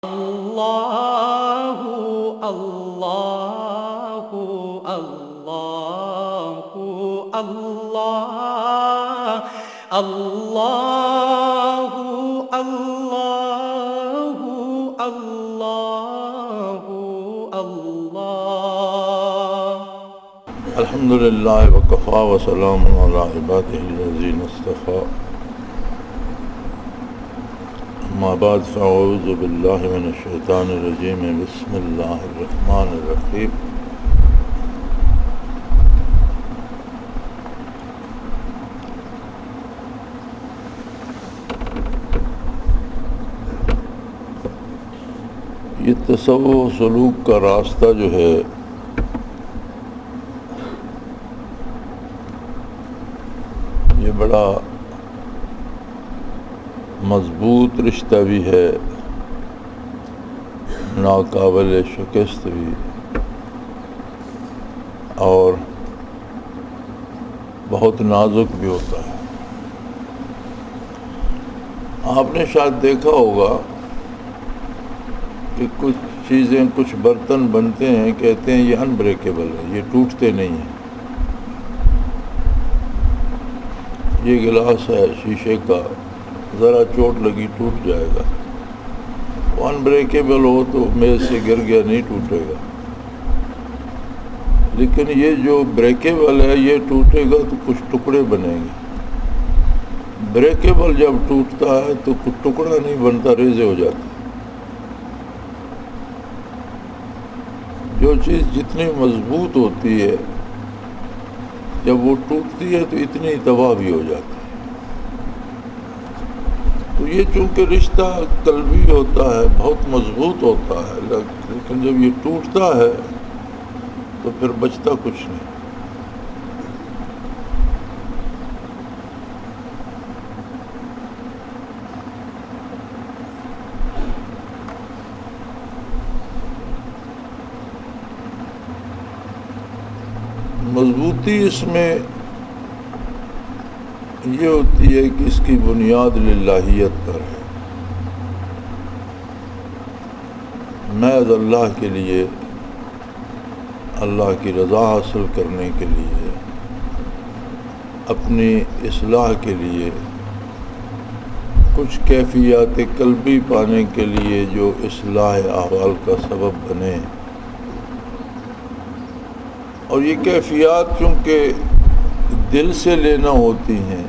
اللہ اللہ اللہ اللہ اللہ اللہ اللہ اللہ الحمدللہ وکفا وسلام علی عبادہ الذین اصطفیٰ اما بعد فاعوذ باللہ من الشیطان الرجیم بسم اللہ الرحمن الرحیم یہ تصوف و سلوک کا راستہ جو ہے یہ بڑا مضبوط رشتہ بھی ہے، ناقابل شکست بھی، اور بہت نازک بھی ہوتا ہے۔ آپ نے شاید دیکھا ہوگا کہ کچھ چیزیں، کچھ برتن بنتے ہیں، کہتے ہیں یہ انبریکیبل ہے، یہ ٹوٹتے نہیں ہیں۔ یہ گلاس ہے شیشے کا، ذرا چوٹ لگی ٹوٹ جائے گا، وہ انبریکیبل ہو تو میز سے گر گیا نہیں ٹوٹے گا، لیکن یہ جو بریکیبل ہے یہ ٹوٹے گا تو کچھ ٹکڑے بنیں گے۔ بریکیبل جب ٹوٹتا ہے تو کچھ ٹکڑا نہیں بنتا، ریزے ہو جاتے۔ جو چیز جتنی مضبوط ہوتی ہے جب وہ ٹوٹتی ہے تو اتنی تباہ بھی ہو جاتی ہے۔ تو یہ چونکہ رشتہ قلبی ہوتا ہے، بہت مضبوط ہوتا ہے، لیکن جب یہ ٹوٹتا ہے تو پھر بچتا کچھ نہیں۔ مضبوطی اس میں یہ ہوتی ہے کہ اس کی بنیاد للہیت پر ہے، محض اللہ کے لیے، اللہ کی رضا حاصل کرنے کے لیے، اپنی اصلاح کے لیے، کچھ کیفیات قلبی پانے کے لیے جو اصلاح احوال کا سبب بنے۔ اور یہ کیفیات چونکہ دل سے لینا ہوتی ہیں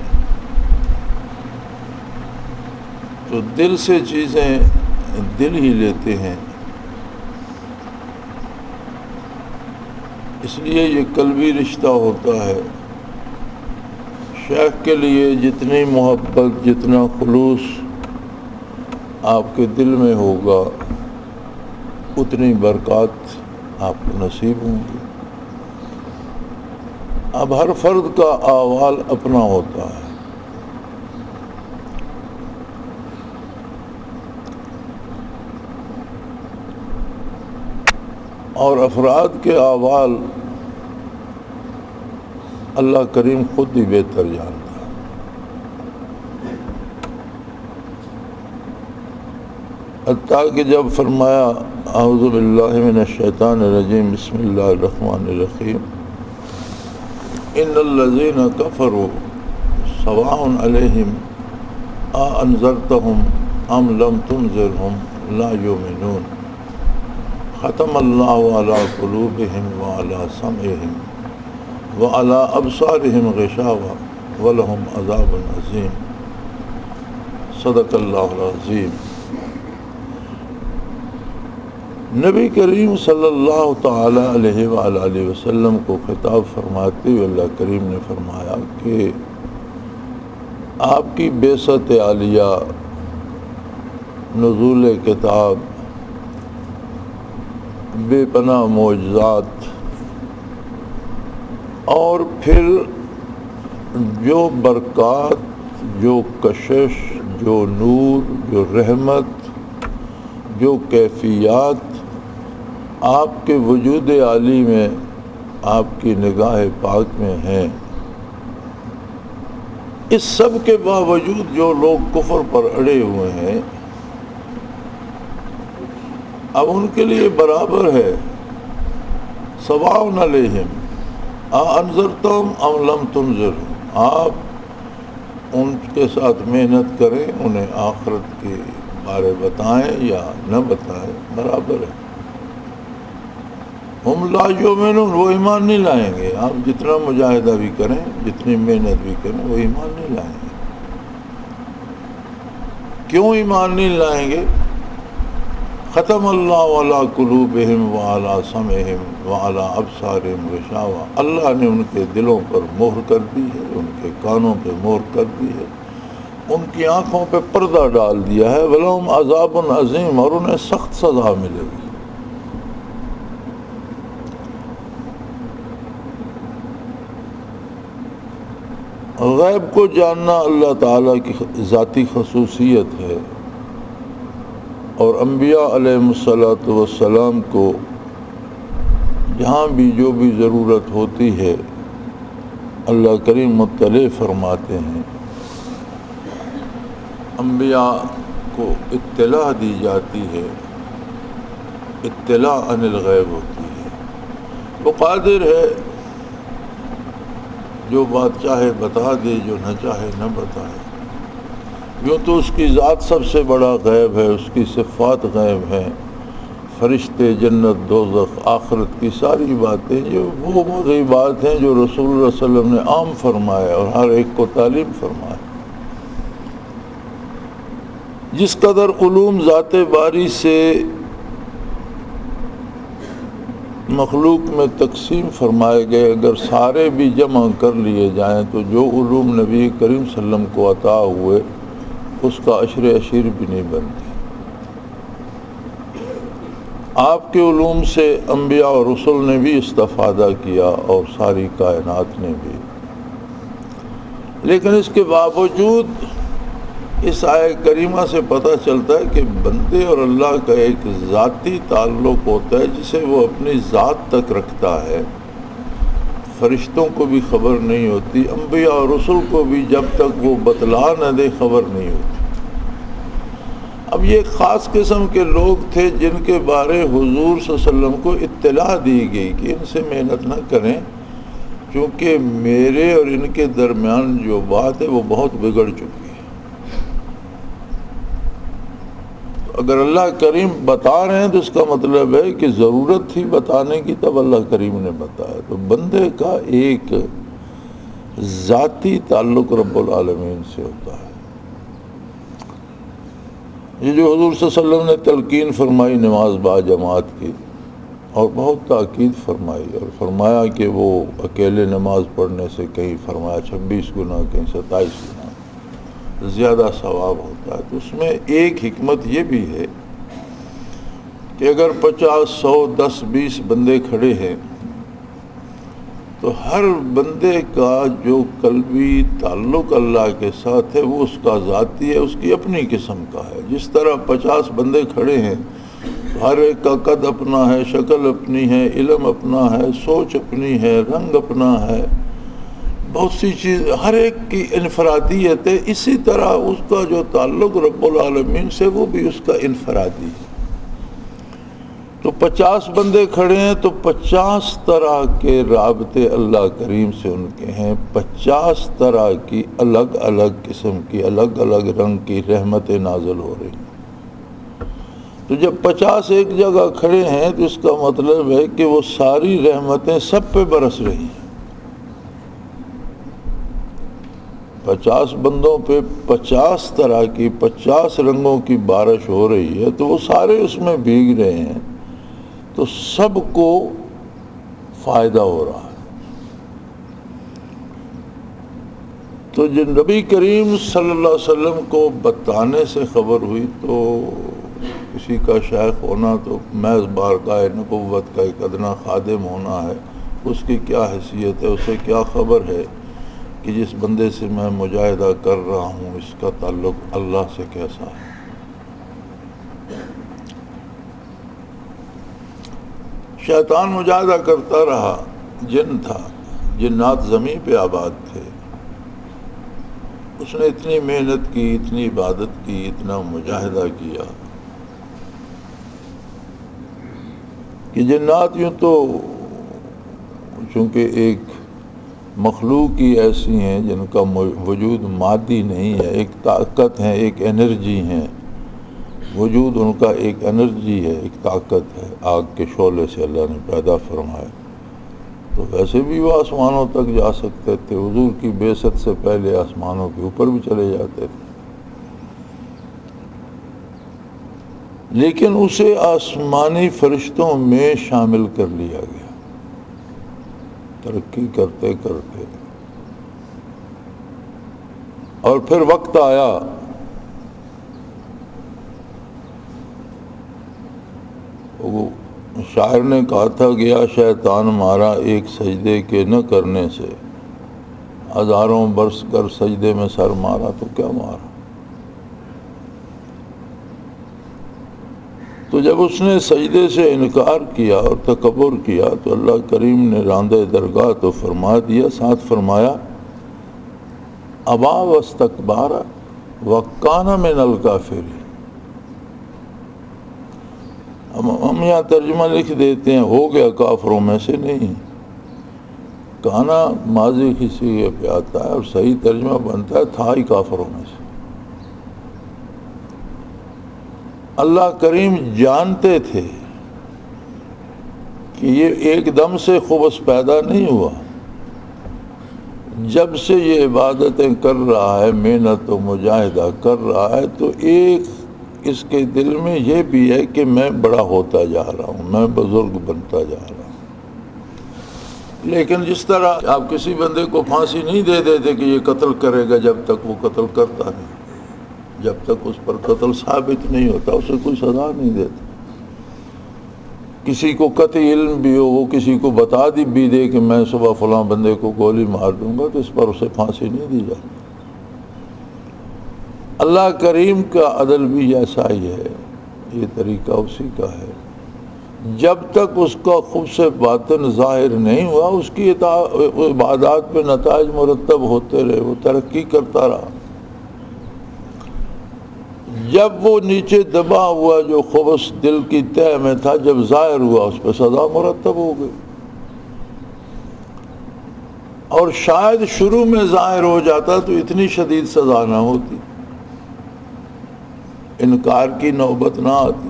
تو دل سے چیزیں دل ہی لیتے ہیں، اس لیے یہ قلبی رشتہ ہوتا ہے۔ شیخ کے لیے جتنی محبت، جتنا خلوص آپ کے دل میں ہوگا اتنی برکات آپ کو نصیب ہوں گی۔ اب ہر فرد کا احوال اپنا ہوتا ہے، اور افراد کے احوال اللہ کریم خود ہی بہتر جانتا ہے۔ حتیٰ کہ جب فرمایا اعوذ باللہ من الشیطان الرجیم بسم اللہ الرحمن الرحیم ان الذین کفروا سواء علیہم اانذرتہم ام لم تنذرہم لا یؤمنون ختم اللہ علی قلوبہم وعلی سمعہم وعلی ابصارہم غشاوہ ولہم عذاب عظیم۔ صدق اللہ العظیم۔ نبی کریم صلی اللہ تعالی علیہ وآلہ وسلم کو خطاب فرماتے ہوئے اللہ کریم نے فرمایا کہ آپ کی بعثت عالیہ، نزول کتاب، بے پناہ معجزات، اور پھر جو برکات، جو کشش، جو نور، جو رحمت، جو کیفیات آپ کے وجود عالی میں، آپ کی نگاہ پاک میں ہیں، اس سب کے باوجود جو لوگ کفر پر اڑے ہوئے ہیں اب ان کے لیے برابر ہے، سواء علیہم انذرتم ام لم تنذرہم، آپ ان کے ساتھ محنت کریں، انہیں آخرت کے بارے بتائیں یا نہ بتائیں، برابر ہے۔ ہم لا یؤمنون، وہ ایمان نہیں لائیں گے، آپ جتنا مجاہدہ بھی کریں، جتنی محنت بھی کریں، وہ ایمان نہیں لائیں گے۔ کیوں ایمان نہیں لائیں گے؟ ختم اللہ علی قلوبہم وعلی سمعہم وعلی ابصارہم غشاوہ، اللہ نے ان کے دلوں پر مہر کر دی ہے، ان کے کانوں پہ مہر کر دی ہے، ان کی آنکھوں پہ پردہ ڈال دیا ہے، وَلَهُمْ عَذَابٌ عَظِيمٌ، اور انہیں سخت سزا ملے گی۔ غیب کو جاننا اللہ تعالیٰ کی ذاتی خصوصیت ہے، اور انبیاء علیہم السلام کو جہاں بھی جو بھی ضرورت ہوتی ہے اللہ کریم مطلع فرماتے ہیں، انبیاء کو اطلاع دی جاتی ہے، اطلاع عن الغیب ہوتی ہے، وہ قادر ہے جو بات چاہے بتا دے، جو نہ چاہے نہ بتائے۔ یوں تو اس کی ذات سب سے بڑا غیب ہے، اس کی صفات غیب ہیں، فرشتے، جنت، دوزخ، آخرت کی ساری باتیں جو وہ غیبات ہیں جو رسول اللہ صلی اللہ علیہ وسلم نے عام فرمایا اور ہر ایک کو تعلیم فرمایا۔ جس قدر علوم ذات باری سے مخلوق میں تقسیم فرمائے گئے، اگر سارے بھی جمع کر لیے جائیں تو جو علوم نبی کریم صلی اللہ علیہ وسلم کو عطا ہوئے اس کا عشر عشیر بھی نہیں بنتی۔ آپ کے علوم سے انبیاء اور رسل نے بھی استفادہ کیا اور ساری کائنات نے بھی، لیکن اس کے باوجود اس آیہ کریمہ سے پتہ چلتا ہے کہ بندے اور اللہ کا ایک ذاتی تعلق ہوتا ہے جسے وہ اپنی ذات تک رکھتا ہے، فرشتوں کو بھی خبر نہیں ہوتی، انبیاء اور رسل کو بھی جب تک وہ بتلا نہ دے خبر نہیں ہوتی۔ اب یہ ایک خاص قسم کے لوگ تھے جن کے بارے حضور صلی اللہ علیہ وسلم کو اطلاع دی گئی کہ ان سے محنت نہ کریں، کیونکہ میرے اور ان کے درمیان جو بات ہے وہ بہت بگڑ چکی ہے۔ اگر اللہ کریم بتا رہے ہیں تو اس کا مطلب ہے کہ ضرورت تھی بتانے کی، تب اللہ کریم نے بتایا۔ تو بندے کا ایک ذاتی تعلق رب العالمین سے ہوتا ہے۔ یہ جو حضور صلی اللہ علیہ وسلم نے تلقین فرمائی نماز با جماعت کی، اور بہت تاکید فرمائی، اور فرمایا کہ وہ اکیلے نماز پڑھنے سے کہیں فرمایا 26 گنا، کہیں 27 گنا زیادہ ثواب ہوتا ہے۔ تو اس میں ایک حکمت یہ بھی ہے کہ اگر 50، 100، 10، 20 بندے کھڑے ہیں تو ہر بندے کا جو قلبی تعلق اللہ کے ساتھ ہے وہ اس کا ذاتی ہے، اس کی اپنی قسم کا ہے۔ جس طرح 50 بندے کھڑے ہیں ہر ایک کا قد اپنا ہے، شکل اپنی ہے، علم اپنا ہے، سوچ اپنی ہے، رنگ اپنا ہے، بہت سی چیز ہر ایک کی انفرادیت ہے، اسی طرح اس کا جو تعلق رب العالمین سے وہ بھی اس کا انفرادی ہے۔ تو 50 بندے کھڑے ہیں تو 50 طرح کے رابطے اللہ کریم سے ان کے ہیں، 50 طرح کی الگ الگ قسم کی، الگ الگ رنگ کی رحمتیں نازل ہو رہی ہیں۔ تو جب 50 ایک جگہ کھڑے ہیں تو اس کا مطلب ہے کہ وہ ساری رحمتیں سب پہ برس رہی ہیں۔ 50 بندوں پہ 50 طرح کی 50 رنگوں کی بارش ہو رہی ہے تو وہ سارے اس میں بھیگ رہے ہیں، تو سب کو فائدہ ہو رہا ہے۔ تو جب نبی کریم صلی اللہ علیہ وسلم کو بتانے سے خبر ہوئی تو کسی کا شیخ ہونا تو محض بارگاہ نبوت کا ایک ادنا خادم ہونا ہے، اس کی کیا حیثیت ہے، اسے کیا خبر ہے کہ جس بندے سے میں مجاہدہ کر رہا ہوں اس کا تعلق اللہ سے کیسا ہے۔ شیطان مجاہدہ کرتا رہا، جن تھا، جنات زمین پہ آباد تھے، اس نے اتنی محنت کی، اتنی عبادت کی، اتنا مجاہدہ کیا، کہ جنات یوں تو چونکہ ایک مخلوق ہی ایسی ہیں جن کا وجود مادی نہیں ہے، ایک طاقت ہے، ایک انرجی ہے، وجود ان کا ایک انرجی ہے، ایک طاقت ہے، آگ کے شعلے سے اللہ نے پیدا فرمایا، تو ویسے بھی وہ آسمانوں تک جا سکتے تھے، حضور کی بعثت سے پہلے آسمانوں کے اوپر بھی چلے جاتے تھے، لیکن اسے آسمانی فرشتوں میں شامل کر لیا گیا ترقی کرتے کرتے، اور پھر وقت آیا وہ شاعر نے کہا تھا، گیا شیطان مارا ایک سجدے کے نہ کرنے سے، ہزاروں برس کر سجدے میں سر مارا تو کیا مارا۔ تو جب اس نے سجدے سے انکار کیا اور تکبر کیا تو اللہ کریم نے راندہ درگاہ تو فرما دیا، ساتھ فرمایا ابا واستکبار وکان من الکافرین۔ ہم یہاں ترجمہ لکھ دیتے ہیں ہو گیا کافروں میں سے، نہیں، کانا ماضی کی صیغے پہ آتا ہے اور صحیح ترجمہ بنتا ہے تھا ہی کافروں میں سے۔ اللہ کریم جانتے تھے کہ یہ ایک دم سے خبث پیدا نہیں ہوا، جب سے یہ عبادتیں کر رہا ہے، محنت و مجاہدہ کر رہا ہے، تو ایک اس کے دل میں یہ بھی ہے کہ میں بڑا ہوتا جا رہا ہوں، میں بزرگ بنتا جا رہا ہوں۔ لیکن جس طرح آپ کسی بندے کو پھانسی نہیں دے دیتے کہ یہ قتل کرے گا جب تک وہ قتل کرتا نہیں، جب تک اس پر قتل ثابت نہیں ہوتا اسے کوئی سزا نہیں دیتا۔ کسی کو قطعی علم بھی ہو، وہ کسی کو بتا بھی دے کہ میں صبح فلاں بندے کو گولی مار دوں گا، تو اس پر اسے پھانسی نہیں دی جاتی۔ اللہ کریم کا عدل بھی ایسا ہی ہے، یہ طریقہ اسی کا ہے، جب تک اس کا خود سے باطن ظاہر نہیں ہوا اس کی عبادات پہ نتائج مرتب ہوتے رہے، وہ ترقی کرتا رہا۔ جب وہ نیچے دبا ہوا جو خبث دل کی تہ میں تھا، جب ظاہر ہوا اس پہ سزا مرتب ہو گئی، اور شاید شروع میں ظاہر ہو جاتا تو اتنی شدید سزا نہ ہوتی، انکار کی نوبت نہ آتی،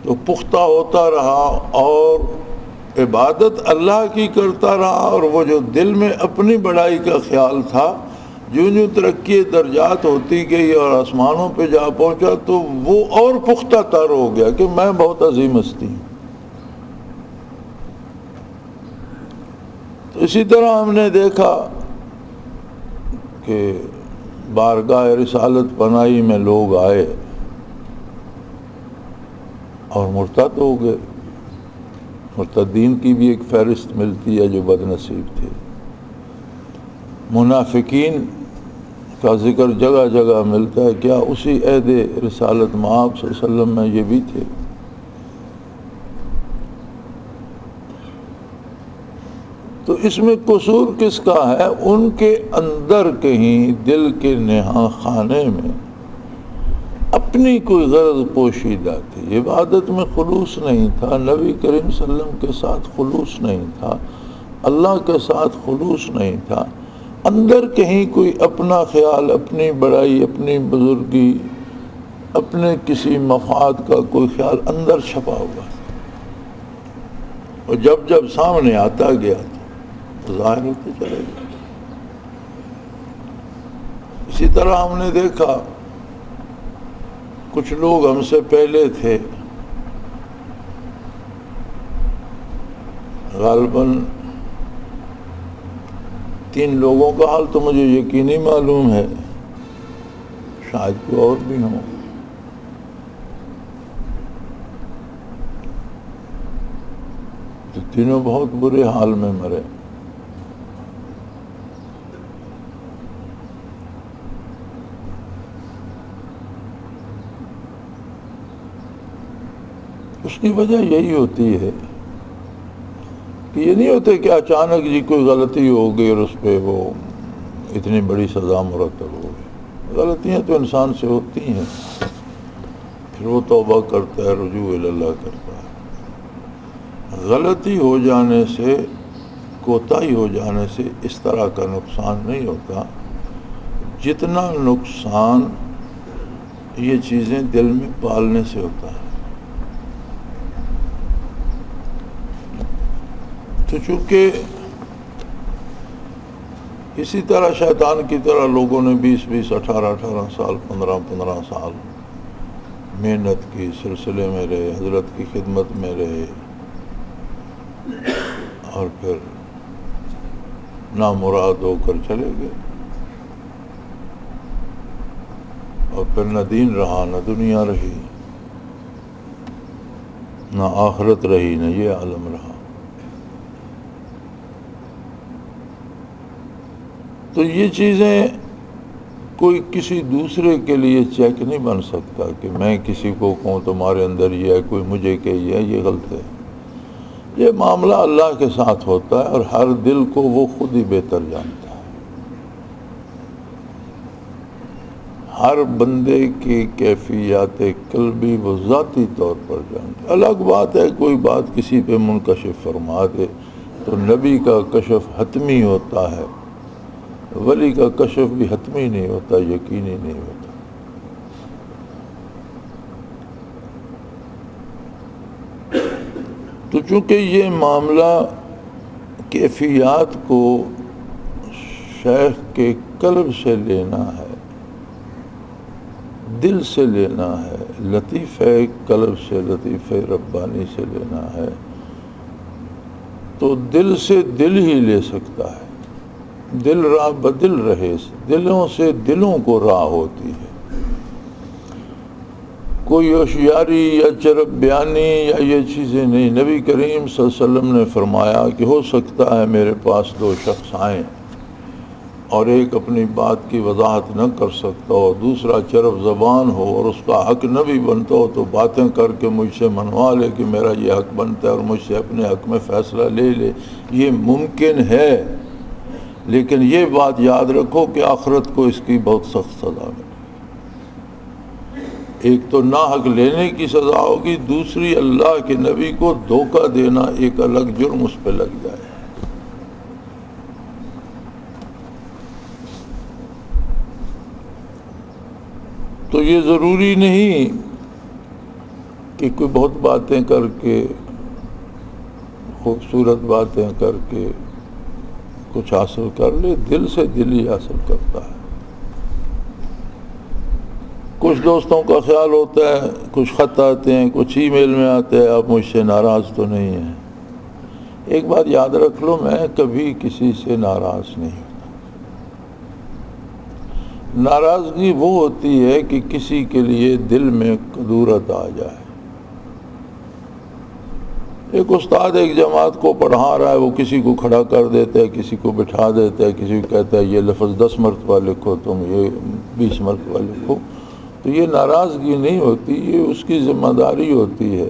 تو پختہ ہوتا رہا اور عبادت اللہ کی کرتا رہا، اور وہ جو دل میں اپنی بڑائی کا خیال تھا جوں جوں ترقی درجات ہوتی گئی اور آسمانوں پہ جا پہنچا تو وہ اور پختہ تر ہو گیا کہ میں بہت عظیم ہستی ہوں۔ تو اسی طرح ہم نے دیکھا کہ بارگاہ رسالت پناہی میں لوگ آئے اور مرتد ہو گئے۔ مرتدین کی بھی ایک فہرست ملتی ہے جو بد نصیب تھے۔ منافقین کا ذکر جگہ جگہ ملتا ہے، کیا اسی عہد رسالت مآب صلی اللہ علیہ وسلم میں یہ بھی تھے؟ تو اس میں قصور کس کا ہے؟ ان کے اندر کہیں دل کے نہاں خانے میں اپنی کوئی غرض پوشیدہ تھی، عبادت میں خلوص نہیں تھا، نبی کریم صلی اللہ علیہ وسلم کے ساتھ خلوص نہیں تھا، اللہ کے ساتھ خلوص نہیں تھا، اندر کہیں کوئی اپنا خیال، اپنی بڑائی، اپنی بزرگی، اپنے کسی مفاد کا کوئی خیال اندر چھپا ہوا تھا، اور جب جب سامنے آتا گیا تو ظاہر ہوتے چلے گئے۔ اسی طرح ہم نے دیکھا کچھ لوگ ہم سے پہلے تھے، غالباً 3 لوگوں کا حال تو مجھے یقینی معلوم ہے، شاید کوئی اور بھی ہوں، تو تینوں بہت برے حال میں مرے۔ اس کی وجہ یہی ہوتی ہے کہ یہ نہیں ہوتے کہ اچانک جی کوئی غلطی ہو گئی اور اس پہ وہ اتنی بڑی سزا مرتب ہو گئی۔ غلطیاں تو انسان سے ہوتی ہیں، پھر وہ توبہ کرتا ہے، رجوع اللہ کرتا ہے۔ غلطی ہو جانے سے، کوتاہی ہو جانے سے اس طرح کا نقصان نہیں ہوتا جتنا نقصان یہ چیزیں دل میں پالنے سے ہوتا ہے۔ تو چونکہ اسی طرح شیطان کی طرح لوگوں نے 20 18 سال 15 سال محنت کی، سلسلے میں رہے، حضرت کی خدمت میں رہے، اور پھر نامراد ہو کر چلے گئے، اور پھر نہ دین رہا، نہ دنیا رہی، نہ آخرت رہی، نہ یہ عالم رہا۔ تو یہ چیزیں کوئی کسی دوسرے کے لیے چیک نہیں بن سکتا کہ میں کسی کو کہوں تمہارے اندر یہ ہے، کوئی مجھے کہ یہ غلط ہے۔ یہ معاملہ اللہ کے ساتھ ہوتا ہے، اور ہر دل کو وہ خود ہی بہتر جانتا ہے۔ ہر بندے کی کیفیات قلبی وہ ذاتی طور پر جانتا ہے۔ الگ بات ہے کوئی بات کسی پہ منکشف فرما دے تو نبی کا کشف حتمی ہوتا ہے، ولی کا کشف بھی حتمی نہیں ہوتا، یقینی نہیں ہوتا۔ تو چونکہ یہ معاملہ کیفیات کو شیخ کے قلب سے لینا ہے، دل سے لینا ہے، لطیفہ قلب سے، لطیفہ ربانی سے لینا ہے، تو دل سے دل ہی لے سکتا ہے۔ دل راہ بدل رہے، دلوں سے دلوں کو راہ ہوتی ہے۔ کوئی ہوشیاری یا چرب بیانی یا یہ چیزیں نہیں۔ نبی کریم صلی اللہ علیہ وسلم نے فرمایا کہ ہو سکتا ہے میرے پاس دو شخص آئیں اور ایک اپنی بات کی وضاحت نہ کر سکتا ہو، دوسرا چرب زبان ہو اور اس کا حق نہ بھی بنتا ہو، تو باتیں کر کے مجھ سے منوا لے کہ میرا یہ حق بنتا ہے اور مجھ سے اپنے حق میں فیصلہ لے لے۔ یہ ممکن ہے، لیکن یہ بات یاد رکھو کہ آخرت کو اس کی بہت سخت سزا ملے۔ ایک تو ناحق لینے کی سزا ہوگی، دوسری اللہ کے نبی کو دھوکہ دینا ایک الگ جرم اس پہ لگ جائے۔ تو یہ ضروری نہیں کہ کوئی بہت باتیں کر کے، خوبصورت باتیں کر کے کچھ حاصل کر لے، دل سے دل ہی حاصل کرتا ہے۔ کچھ دوستوں کا خیال ہوتا ہے، کچھ خط آتے ہیں، کچھ ای میل میں آتے ہیں، آپ مجھ سے ناراض تو نہیں ہیں۔ ایک بات یاد رکھ لو، میں کبھی کسی سے ناراض نہیں ہوتا۔ ناراضگی وہ ہوتی ہے کہ کسی کے لیے دل میں کدورت آ جائے۔ ایک استاد ایک جماعت کو پڑھا رہا ہے، وہ کسی کو کھڑا کر دیتا ہے، کسی کو بٹھا دیتا ہے، کسی کو کہتا ہے یہ لفظ 10 مرتبہ لکھو، تم یہ 20 مرتبہ لکھو، تو یہ ناراضگی نہیں ہوتی، یہ اس کی ذمہ داری ہوتی ہے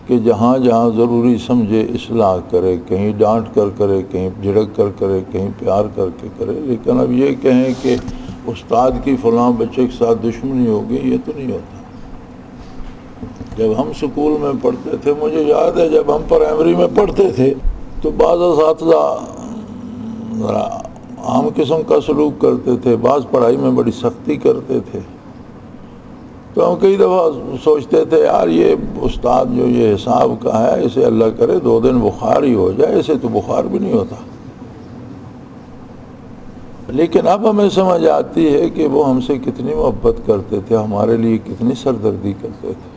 کہ جہاں جہاں ضروری سمجھے اصلاح کرے، کہیں ڈانٹ کر کرے، کہیں جھڑک کر کرے، کہیں پیار کر کے کرے۔ لیکن اب یہ کہیں کہ استاد کی فلاں بچے کے ساتھ دشمنی ہوگی، یہ تو نہیں ہوتا۔ جب ہم سکول میں پڑھتے تھے، مجھے یاد ہے جب ہم پرائمری میں پڑھتے تھے تو بعض اساتذہ عام قسم کا سلوک کرتے تھے، بعض پڑھائی میں بڑی سختی کرتے تھے، تو ہم کئی دفعہ سوچتے تھے یار یہ استاد جو یہ حساب کا ہے، اسے اللہ کرے 2 دن بخار ہی ہو جائے، اسے تو بخار بھی نہیں ہوتا۔ لیکن اب ہمیں سمجھ آتی ہے کہ وہ ہم سے کتنی محبت کرتے تھے، ہمارے لیے کتنی سردردی کرتے تھے۔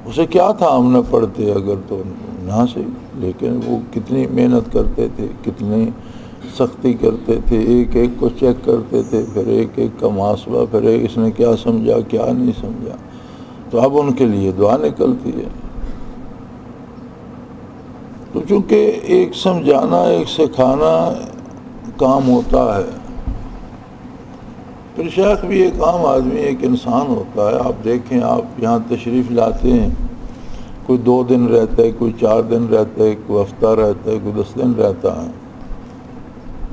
اسے کیا تھا ہم نہ پڑھتے اگر تو نہ سے، لیکن وہ کتنی محنت کرتے تھے، کتنی سختی کرتے تھے، ایک ایک کو چیک کرتے تھے، پھر ایک ایک کا محاسبہ، پھر اس نے کیا سمجھا کیا نہیں سمجھا۔ تو اب ان کے لیے دعا نکلتی ہے۔ تو چونکہ ایک سمجھانا، ایک سکھانا کام ہوتا ہے، پھر شیخ بھی ایک عام آدمی، ایک انسان ہوتا ہے۔ آپ دیکھیں، آپ یہاں تشریف لاتے ہیں، کوئی 2 دن رہتا ہے، کوئی 4 دن رہتا ہے، کوئی ہفتہ رہتا ہے، کوئی 10 دن رہتا ہے،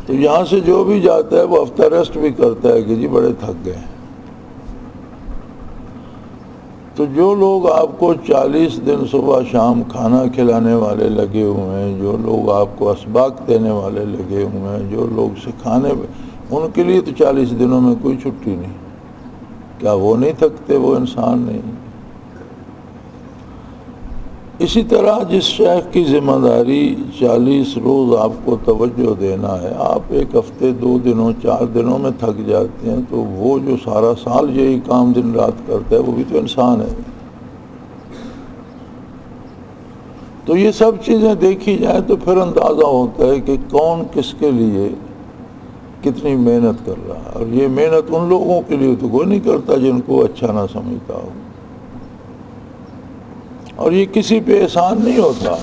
تو یہاں سے جو بھی جاتا ہے وہ ہفتہ ریسٹ بھی کرتا ہے کہ جی بڑے تھک گئے۔ تو جو لوگ آپ کو 40 دن صبح شام کھانا کھلانے والے لگے ہوئے ہیں، جو لوگ آپ کو اسباق دینے والے لگے ہوئے ہیں، جو لوگ سکھانے، ان کے لیے تو 40 دنوں میں کوئی چھٹی نہیں. کیا وہ نہیں تھکتے؟ وہ انسان نہیں. اسی طرح جس شیخ کی ذمہ داری 40 روز آپ کو توجہ دینا ہے، آپ ایک ہفتے 2 دنوں 4 دنوں میں تھک جاتے ہیں، تو وہ جو سارا سال یہی کام دن رات کرتا ہے وہ بھی تو انسان ہے. تو یہ سب چیزیں دیکھی جائیں تو پھر اندازہ ہوتا ہے کہ کون کس کے لیے کتنی محنت کر رہا ہے. اور یہ محنت ان لوگوں کے لیے تو کوئی نہیں کرتا جن کو اچھا نہ سمجھتا ہو. اور یہ کسی پہ احسان نہیں ہوتا.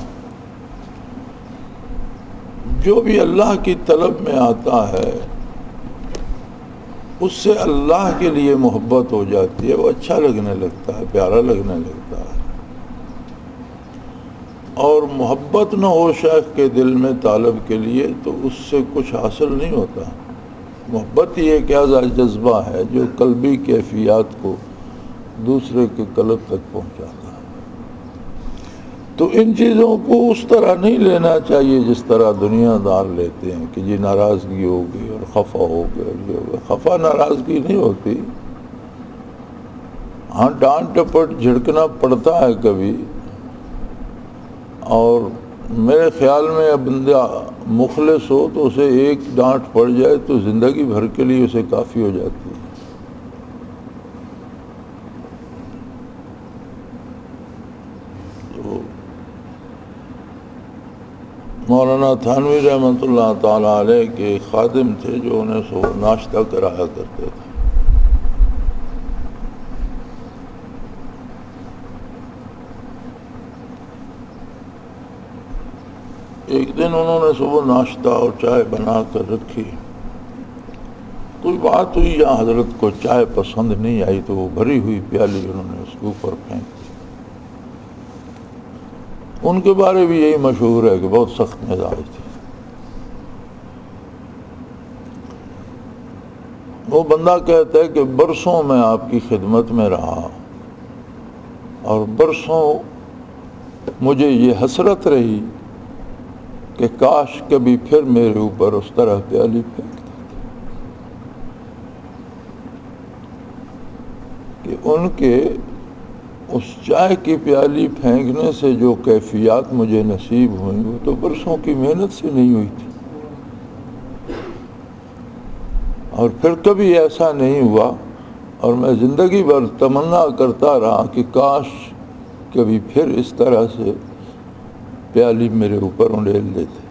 جو بھی اللہ کی طلب میں آتا ہے اس سے اللہ کے لیے محبت ہو جاتی ہے، وہ اچھا لگنے لگتا ہے، پیارا لگنے لگتا ہے. اور محبت نہ ہو شیخ کے دل میں طالب کے لیے تو اس سے کچھ حاصل نہیں ہوتا. محبت ہی ایک ایسا جذبہ ہے جو قلبی کیفیات کو دوسرے کے قلب تک پہنچاتا ہے. تو ان چیزوں کو اس طرح نہیں لینا چاہیے جس طرح دنیا دار لیتے ہیں کہ جی ناراضگی ہوگی اور خفا ہو گیا. یہ ہوگا، خفا ناراضگی نہیں ہوتی. ہاں ڈانٹ ٹپٹ جھڑکنا پڑتا ہے کبھی، اور میرے خیال میں بندہ مخلص ہو تو اسے ایک ڈانٹ پڑ جائے تو زندگی بھر کے لیے اسے کافی ہو جاتی ہے. تو مولانا تھانوی رحمۃ اللہ تعالیٰ علیہ کے خادم تھے جو انہیں صبح ناشتہ کرایا کرتے تھے. ایک دن انہوں نے صبح ناشتہ اور چائے بنا کر رکھی. کوئی بات ہوئی یا حضرت کو چائے پسند نہیں آئی تو وہ بھری ہوئی پیالی انہوں نے اس کے اوپر پھینک دی. ان کے بارے بھی یہی مشہور ہے کہ بہت سخت مزاج تھے. وہ بندہ کہتا ہے کہ برسوں میں آپ کی خدمت میں رہا اور برسوں مجھے یہ حسرت رہی کہ کاش کبھی پھر میرے اوپر اس طرح پیالی پھینک دیتے کہ ان کے اس چائے کی پیالی پھینکنے سے جو کیفیات مجھے نصیب ہوئیں وہ تو برسوں کی محنت سے نہیں ہوئی تھی. اور پھر کبھی ایسا نہیں ہوا، اور میں زندگی بھر تمنا کرتا رہا کہ کاش کبھی پھر اس طرح سے پیالی میرے اوپر انڈیل دیتے.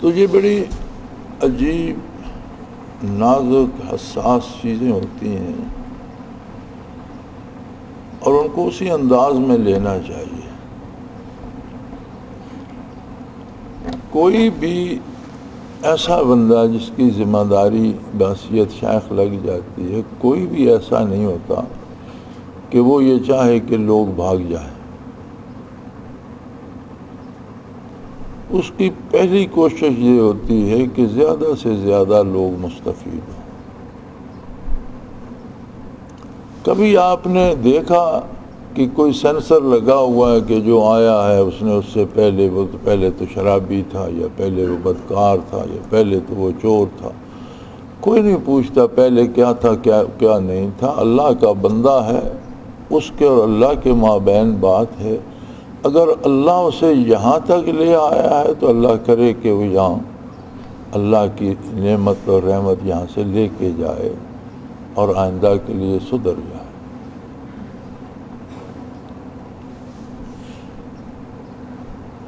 تو یہ بڑی عجیب نازک حساس چیزیں ہوتی ہیں اور ان کو اسی انداز میں لینا چاہیے. کوئی بھی ایسا بندہ جس کی ذمہ داری بحثیت شیخ لگ جاتی ہے، کوئی بھی ایسا نہیں ہوتا کہ وہ یہ چاہے کہ لوگ بھاگ جائیں. اس کی پہلی کوشش یہ ہوتی ہے کہ زیادہ سے زیادہ لوگ مستفید ہوں. کبھی آپ نے دیکھا کہ کوئی سینسر لگا ہوا ہے کہ جو آیا ہے اس نے اس سے پہلے تو شرابی تھا، یا پہلے وہ بدکار تھا، یا پہلے تو وہ چور تھا؟ کوئی نہیں پوچھتا پہلے کیا تھا کیا نہیں تھا. اللہ کا بندہ ہے، اس کے اور اللہ کے مابین بات ہے. اگر اللہ اسے یہاں تک لے آیا ہے تو اللہ کرے کہ وہ یہاں اللہ کی نعمت اور رحمت یہاں سے لے کے جائے اور آئندہ کے لیے سدھر جائے.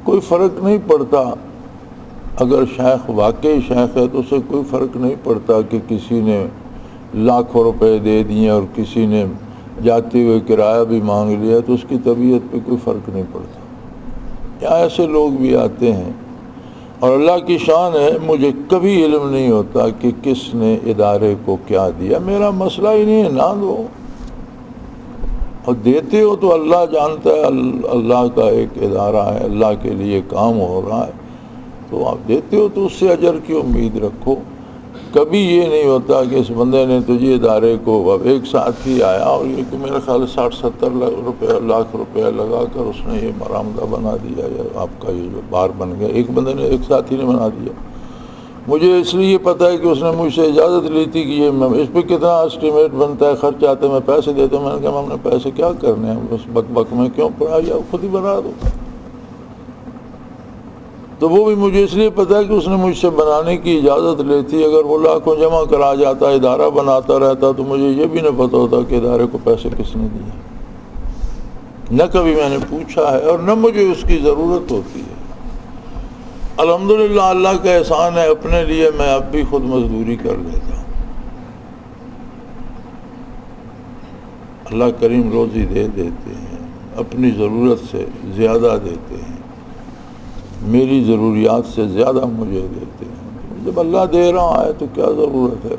کوئی فرق نہیں پڑتا اگر شیخ واقعی شیخ ہے تو اسے کوئی فرق نہیں پڑتا کہ کسی نے لاکھوں روپے دے دیے اور کسی نے جاتے ہوئے کرایہ بھی مانگ لیا تو اس کی طبیعت پہ کوئی فرق نہیں پڑتا. یا ایسے لوگ بھی آتے ہیں، اور اللہ کی شان ہے مجھے کبھی علم نہیں ہوتا کہ کس نے ادارے کو کیا دیا. میرا مسئلہ ہی نہیں ہے، نہ دو، اور دیتے ہو تو اللہ جانتا ہے. اللہ کا ایک ادارہ ہے، اللہ کے لیے کام ہو رہا ہے. تو آپ دیتے ہو تو اس سے اجر کی امید رکھو. کبھی یہ نہیں ہوتا کہ اس بندے نے تجھے ادارے کو، اب ایک ساتھی آیا اور یہ کہ میرے خیال 60-70 لاکھ روپیہ لگا کر اس نے یہ برآمدہ بنا دیا یا آپ کا یہ جو بار بن گیا، ایک بندے نے، ایک ساتھی نے بنا دیا. مجھے اس لیے پتہ ہے کہ اس نے مجھ سے اجازت لی تھی کہ یہ اس پہ کتنا اسٹیمیٹ بنتا ہے، خرچ آتے ہیں، میں پیسے دیتا ہوں. میں نے کہا ہم نے پیسے کیا کرنے ہیں اس بک بک میں، کیوں پڑا، یا خود ہی بنا دو. تو وہ بھی مجھے اس لیے پتہ ہے کہ اس نے مجھ سے بنانے کی اجازت لی تھی. اگر وہ لاکھوں جمع کرا جاتا، ادارہ بناتا رہتا، تو مجھے یہ بھی نہ پتہ ہوتا کہ ادارے کو پیسے کس نے دیے. نہ کبھی میں نے پوچھا ہے اور نہ مجھے اس کی ضرورت ہوتی ہے. الحمدللہ اللہ کا احسان ہے، اپنے لیے میں اب بھی خود مزدوری کر لیتا ہوں. اللہ کریم روزی دے دیتے ہیں، اپنی ضرورت سے زیادہ دیتے ہیں، میری ضروریات سے زیادہ مجھے دیتے ہیں. جب اللہ دے رہا ہے تو کیا ضرورت ہے.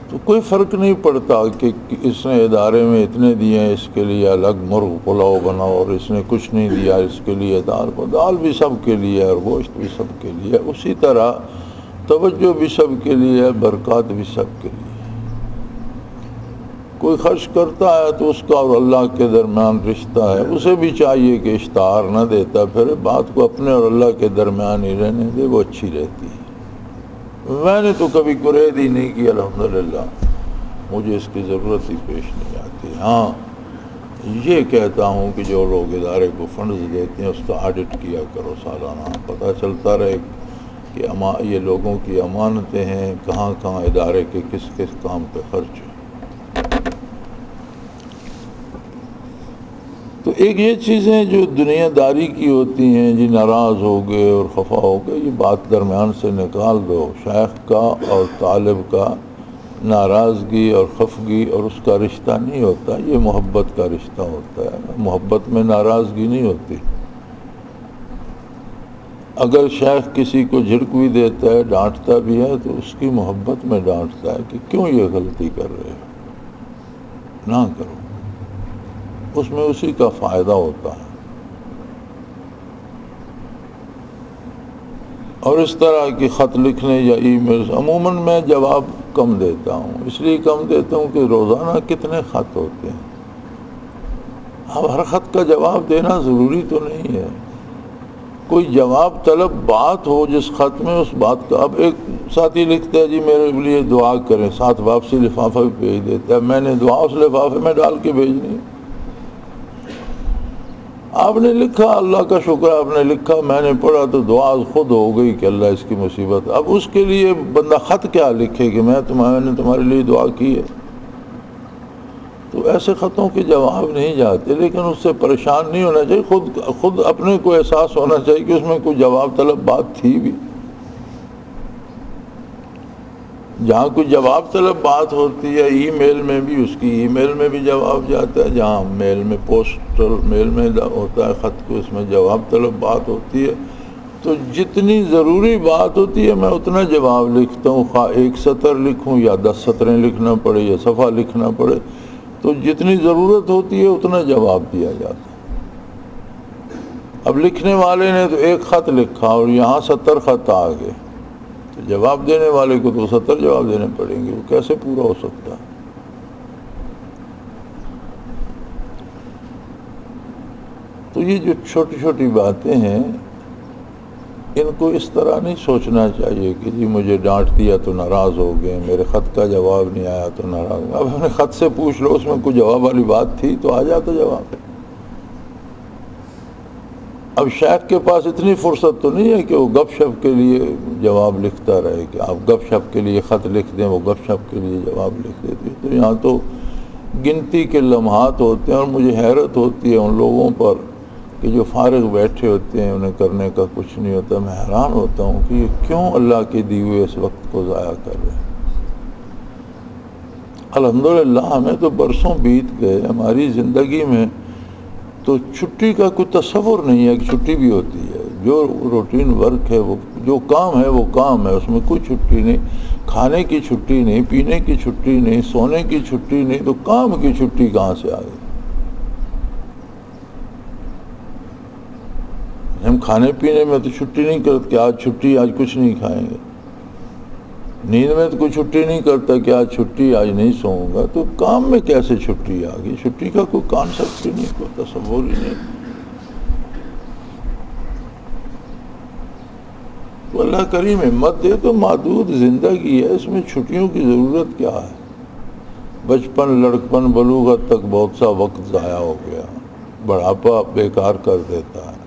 تو کوئی فرق نہیں پڑتا کہ اس نے ادارے میں اتنے دیے ہیں، اس کے لیے الگ مرغ پلاؤ بناؤ، اور اس نے کچھ نہیں دیا اس کے لیے دال بھی سب کے لیے اور گوشت بھی سب کے لیے. اسی طرح توجہ بھی سب کے لیے، برکات بھی سب کے لیے. کوئی خرچ کرتا ہے تو اس کا اور اللہ کے درمیان رشتہ ہے، اسے بھی چاہیے کہ اشتہار نہ دیتا پھر، بات کو اپنے اور اللہ کے درمیان ہی رہنے دے، وہ اچھی رہتی ہے. میں نے تو کبھی گریز ہی نہیں کی، الحمدللہ مجھے اس کی ضرورت ہی پیش نہیں آتی. ہاں یہ کہتا ہوں کہ جو لوگ ادارے کو فنڈز دیتے ہیں اس کا آڈٹ کیا کرو سالانہ، پتہ چلتا رہے کہ یہ لوگوں کی امانتیں ہیں، کہاں کہاں ادارے کے کس کس کام پہ خرچ ہے. تو ایک یہ چیزیں جو دنیا داری کی ہوتی ہیں، جی ناراض ہو گئے اور خفا ہو گئے، یہ بات درمیان سے نکال دو. شیخ کا اور طالب کا ناراضگی اور خفگی اور اس کا رشتہ نہیں ہوتا، یہ محبت کا رشتہ ہوتا ہے. محبت میں ناراضگی نہیں ہوتی. اگر شیخ کسی کو جھڑک بھی دیتا ہے، ڈانٹتا بھی ہے، تو اس کی محبت میں ڈانٹتا ہے کہ کیوں یہ غلطی کر رہے ہو، نہ کرو. اس میں اسی کا فائدہ ہوتا ہے. اور اس طرح کی خط لکھنے یا ای میل، عموماً میں جواب کم دیتا ہوں. اس لیے کم دیتا ہوں کہ روزانہ کتنے خط ہوتے ہیں. اب ہر خط کا جواب دینا ضروری تو نہیں ہے. کوئی جواب طلب بات ہو جس خط میں، اس بات کا. اب ایک ساتھی لکھتا ہے جی میرے لیے دعا کریں، ساتھ واپسی لفافہ بھی بھیج دیتا ہے. میں نے دعا اس لفافے میں ڈال کے بھیجنی. آپ نے لکھا، اللہ کا شکر ہے آپ نے لکھا، میں نے پڑھا تو دعا خود ہو گئی کہ اللہ اس کی مصیبت. اب اس کے لیے بندہ خط کیا لکھے کہ میں نے تمہارے لیے دعا کی ہے. تو ایسے خطوں کے جواب نہیں جاتے. لیکن اس سے پریشان نہیں ہونا چاہیے. خود اپنے کو احساس ہونا چاہیے کہ اس میں کوئی جواب طلب بات تھی بھی. جہاں کوئی جواب طلب بات ہوتی ہے، ای میل میں بھی اس کی ای میل میں بھی جواب جاتا ہے. جہاں میل میں پوسٹل میل میں ہوتا ہے خط کو، اس میں جواب طلب بات ہوتی ہے. تو جتنی ضروری بات ہوتی ہے میں اتنا جواب لکھتا ہوں، خواہ 1 سطر لکھوں یا 10 سطریں لکھنا پڑے یا صفحہ لکھنا پڑے. تو جتنی ضرورت ہوتی ہے اتنا جواب دیا جاتا ہے. اب لکھنے والے نے تو 1 خط لکھا اور یہاں 70 خط آ گئے، تو جواب دینے والے کو تو 70 جواب دینے پڑیں گے. وہ کیسے پورا ہو سکتا ہے؟ تو یہ جو چھوٹی چھوٹی باتیں ہیں، ان کو اس طرح نہیں سوچنا چاہیے کہ جی مجھے ڈانٹ دیا تو ناراض ہو گئے، میرے خط کا جواب نہیں آیا تو ناراض ہو گئے. اب ہمیں خط سے پوچھ لو، اس میں کوئی جواب والی بات تھی تو آ جاتا جواب. اب شیخ کے پاس اتنی فرصت تو نہیں ہے کہ وہ گپ شپ کے لیے جواب لکھتا رہے، کہ آپ گپ شپ کے لیے خط لکھ دیں، وہ گپ شپ کے لیے جواب لکھ دیتے. تو یہاں تو گنتی کے لمحات ہوتے ہیں. اور مجھے حیرت ہوتی ہے ان لوگوں پر کہ جو فارغ بیٹھے ہوتے ہیں، انہیں کرنے کا کچھ نہیں ہوتا. میں حیران ہوتا ہوں کہ یہ کیوں اللہ کے دیے ہوئے اس وقت کو ضائع کر رہے ہیں. الحمدللہ ہمیں تو برسوں بیت گئے ہماری زندگی میں، تو چھٹی کا کوئی تصور نہیں ہے کہ چھٹی بھی ہوتی ہے. جو روٹین ورک ہے، وہ جو کام ہے وہ کام ہے، اس میں کوئی چھٹی نہیں. کھانے کی چھٹی نہیں، پینے کی چھٹی نہیں، سونے کی چھٹی نہیں، تو کام کی چھٹی کہاں سے آ گئی؟ ہم کھانے پینے میں تو چھٹی نہیں کرتے کہ آج چھٹی، آج کچھ نہیں کھائیں گے. نیند میں تو کوئی چھٹی نہیں کرتا کہ آج چھٹی، آج نہیں سوؤں گا. تو کام میں کیسے چھٹی آ گئی؟ چھٹی کا کوئی کانسیپٹ ہی نہیں، کوئی تصور ہی نہیں. تو اللہ کریم ہمت دے. تو محدود زندگی ہے، اس میں چھٹیوں کی ضرورت کیا ہے؟ بچپن، لڑکپن، بلوغت تک بہت سا وقت ضائع ہو گیا، بڑھاپا بیکار کر دیتا ہے.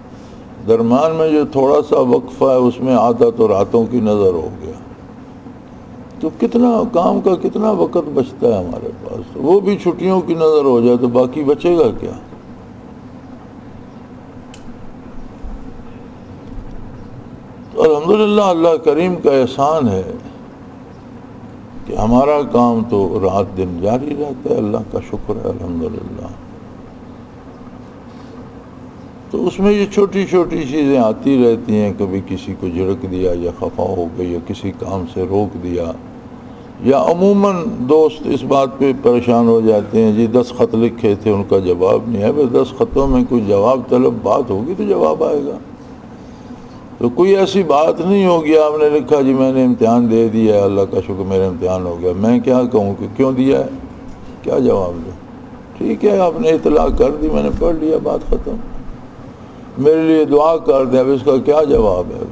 درمیان میں جو تھوڑا سا وقفہ ہے اس میں آدھا تو راتوں کی نظر ہو گیا. تو کتنا کام کا کتنا وقت بچتا ہے ہمارے پاس؟ وہ بھی چھٹیوں کی نظر ہو جائے تو باقی بچے گا کیا؟ تو الحمدللہ اللہ کریم کا احسان ہے کہ ہمارا کام تو رات دن جاری رہتا ہے. اللہ کا شکر ہے الحمدللہ. تو اس میں یہ چھوٹی چھوٹی چیزیں آتی رہتی ہیں. کبھی کسی کو جھڑک دیا یا خفا ہو گئی یا کسی کام سے روک دیا، یا عموماً دوست اس بات پہ پریشان ہو جاتے ہیں جی 10 خط لکھے تھے ان کا جواب نہیں ہے. بس 10 خطوں میں کوئی جواب طلب بات ہوگی تو جواب آئے گا. تو کوئی ایسی بات نہیں ہوگی آپ نے لکھا جی میں نے امتحان دے دیا ہے، اللہ کا شکر میرا امتحان ہو گیا، میں کیا کہوں کہ کیوں دیا ہے، کیا جواب دوں؟ ٹھیک ہے آپ نے اطلاع کر دی، میں نے پڑھ لیا، بات ختم. میرے لیے دعا کر دیں، اب اس کا کیا جواب ہے؟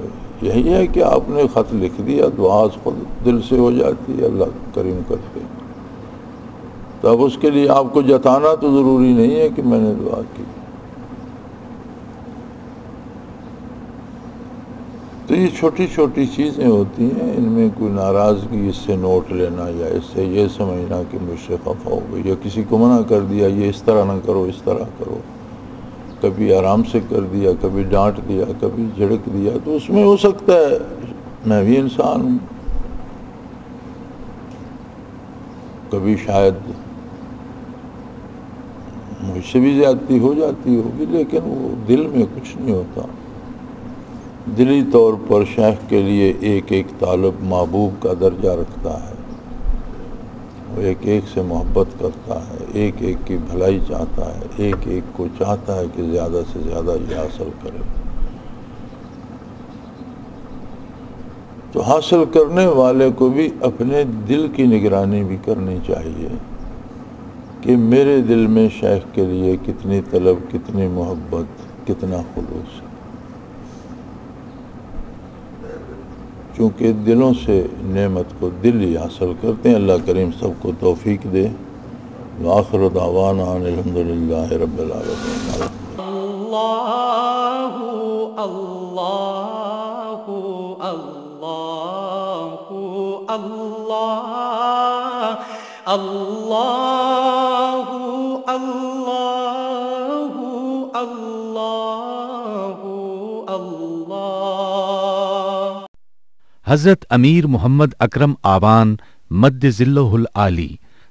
یہی ہے کہ آپ نے خط لکھ دیا، دعا خود دل سے ہو جاتی ہے اللہ کریم کرتے. تو اب اس کے لیے آپ کو جتانا تو ضروری نہیں ہے کہ میں نے دعا کی. تو یہ چھوٹی چھوٹی چیزیں ہوتی ہیں، ان میں کوئی ناراضگی اس سے نوٹ لینا یا اس سے یہ سمجھنا کہ مجھ سے خفا ہو گئی، یا کسی کو منع کر دیا یہ اس طرح نہ کرو اس طرح کرو، کبھی آرام سے کر دیا، کبھی ڈانٹ دیا، کبھی جھڑک دیا. تو اس میں ہو سکتا ہے میں بھی انسان ہوں، کبھی شاید مجھ سے بھی زیادتی ہو جاتی ہوگی، لیکن وہ دل میں کچھ نہیں ہوتا. دلی طور پر شیخ کے لیے ایک ایک طالب محبوب کا درجہ رکھتا ہے. وہ ایک ایک سے محبت کرتا ہے، ایک ایک کی بھلائی چاہتا ہے، ایک ایک کو چاہتا ہے کہ زیادہ سے زیادہ یہ حاصل کرے. تو حاصل کرنے والے کو بھی اپنے دل کی نگرانی بھی کرنی چاہیے کہ میرے دل میں شیخ کے لیے کتنی طلب، کتنی محبت، کتنا خلوص. چونکہ دلوں سے نعمت کو دل ہی حاصل کرتے ہیں. اللہ کریم سب کو توفیق دے. وآخر دعوانا الحمدللہ رب العالمین. اللہ اللہ اللہ اللہ اللہ اللہ اللہ اللہ. حضرت امیر محمد اکرم آوان مد ذلہ العالی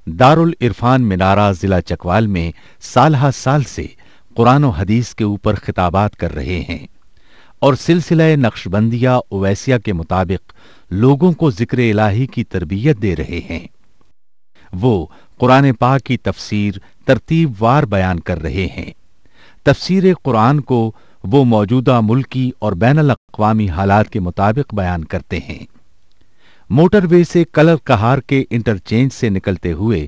دارالعرفان منارہ ضلع چکوال میں سالہ سال سے قرآن و حدیث کے اوپر خطابات کر رہے ہیں اور سلسلہ نقشبندیہ اویسیہ کے مطابق لوگوں کو ذکر الہی کی تربیت دے رہے ہیں. وہ قرآن پاک کی تفسیر ترتیب وار بیان کر رہے ہیں. تفسیر قرآن کو وہ موجودہ ملکی اور بین الاقوامی حالات کے مطابق بیان کرتے ہیں. موٹر وے سے کلر کہار کے انٹرچینج سے نکلتے ہوئے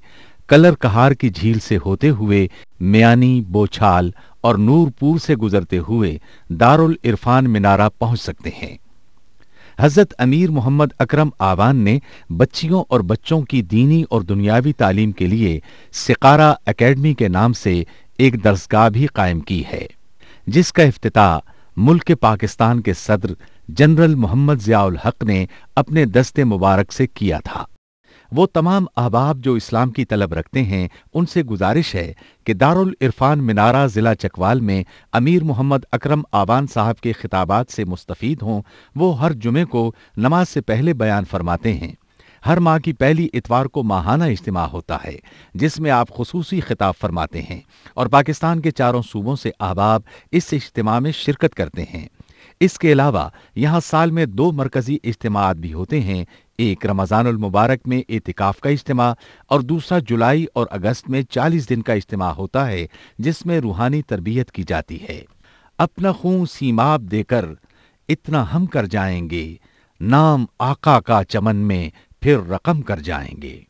کلر کہار کی جھیل سے ہوتے ہوئے میانی، بوچھال اور نور پور سے گزرتے ہوئے دارالعرفان منارہ پہنچ سکتے ہیں. حضرت امیر محمد اکرم آوان نے بچیوں اور بچوں کی دینی اور دنیاوی تعلیم کے لیے سقارہ اکیڈمی کے نام سے ایک درسگاہ بھی قائم کی ہے، جس کا افتتاح ملک پاکستان کے صدر جنرل محمد ضیاء الحق نے اپنے دست مبارک سے کیا تھا. وہ تمام احباب جو اسلام کی طلب رکھتے ہیں ان سے گزارش ہے کہ دارالعرفان منارہ ضلع چکوال میں امیر محمد اکرم آوان صاحب کے خطابات سے مستفید ہوں. وہ ہر جمعے کو نماز سے پہلے بیان فرماتے ہیں. ہر ماہ کی پہلی اتوار کو ماہانہ اجتماع ہوتا ہے جس میں آپ خصوصی خطاب فرماتے ہیں اور پاکستان کے چاروں صوبوں سے احباب اس اجتماع میں شرکت کرتے ہیں. اس کے علاوہ یہاں سال میں 2 مرکزی اجتماعات بھی ہوتے ہیں، ایک رمضان المبارک میں اعتکاف کا اجتماع اور دوسرا جولائی اور اگست میں 40 دن کا اجتماع ہوتا ہے جس میں روحانی تربیت کی جاتی ہے. اپنا خون سیماب دے کر اتنا ہم کر جائیں گے، نام آقا کا چمن میں پھر رقم کر جائیں گے۔